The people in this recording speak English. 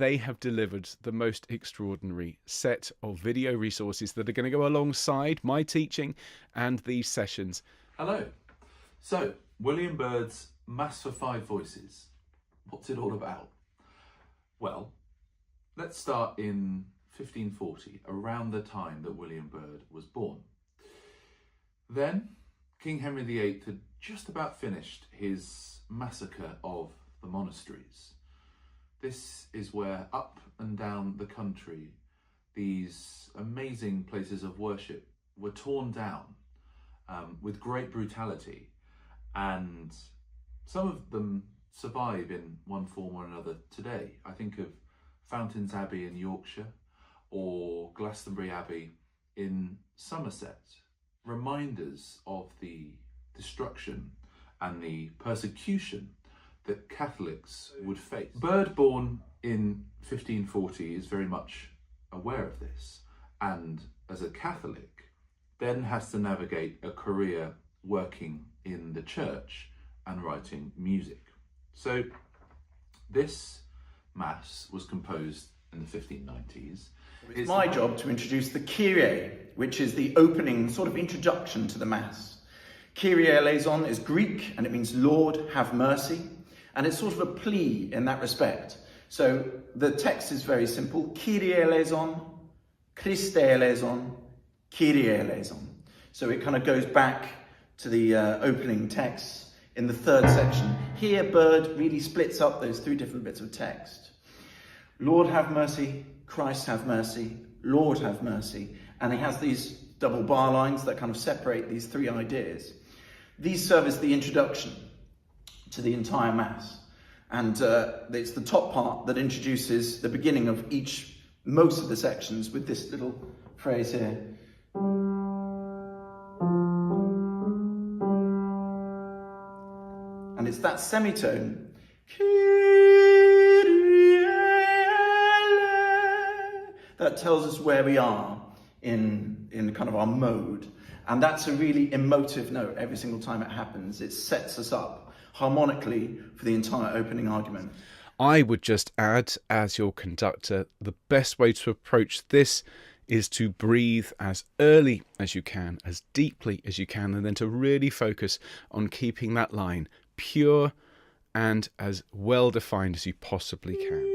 they have delivered the most extraordinary set of video resources that are going to go alongside my teaching and these sessions. Hello. So, William Byrd's Mass for Five Voices. What's it all about? Well, let's start in 1540, around the time that William Byrd was born. Then, King Henry VIII had just about finished his massacre of the monasteries. This is where up and down the country, these amazing places of worship were torn down with great brutality, and some of them survive in one form or another today. I think of Fountains Abbey in Yorkshire or Glastonbury Abbey in Somerset, reminders of the destruction and the persecution that Catholics would face. Byrd, born in 1540, is very much aware of this, and as a Catholic then has to navigate a career working in the church and writing music. So this Mass was composed in the 1590s. It's my job to introduce the Kyrie, which is the opening sort of introduction to the Mass. Kyrie eleison is Greek and it means Lord have mercy, and it's sort of a plea in that respect. So the text is very simple: Kyrie eleison, Christe eleison, Kyrie eleison. So it kind of goes back to the opening text in the third section. Here Byrd really splits up those three different bits of text. Lord have mercy, Christ have mercy, Lord have mercy. And he has these double bar lines that kind of separate these three ideas. These serve as the introduction to the entire Mass. And it's the top part that introduces the beginning of most of the sections with this little phrase here. And it's that semitone, that tells us where we are in kind of our mode. And that's a really emotive note every single time it happens. It sets us up harmonically for the entire opening argument. I would just add, as your conductor, the best way to approach this is to breathe as early as you can, as deeply as you can, and then to really focus on keeping that line pure and as well defined as you possibly can.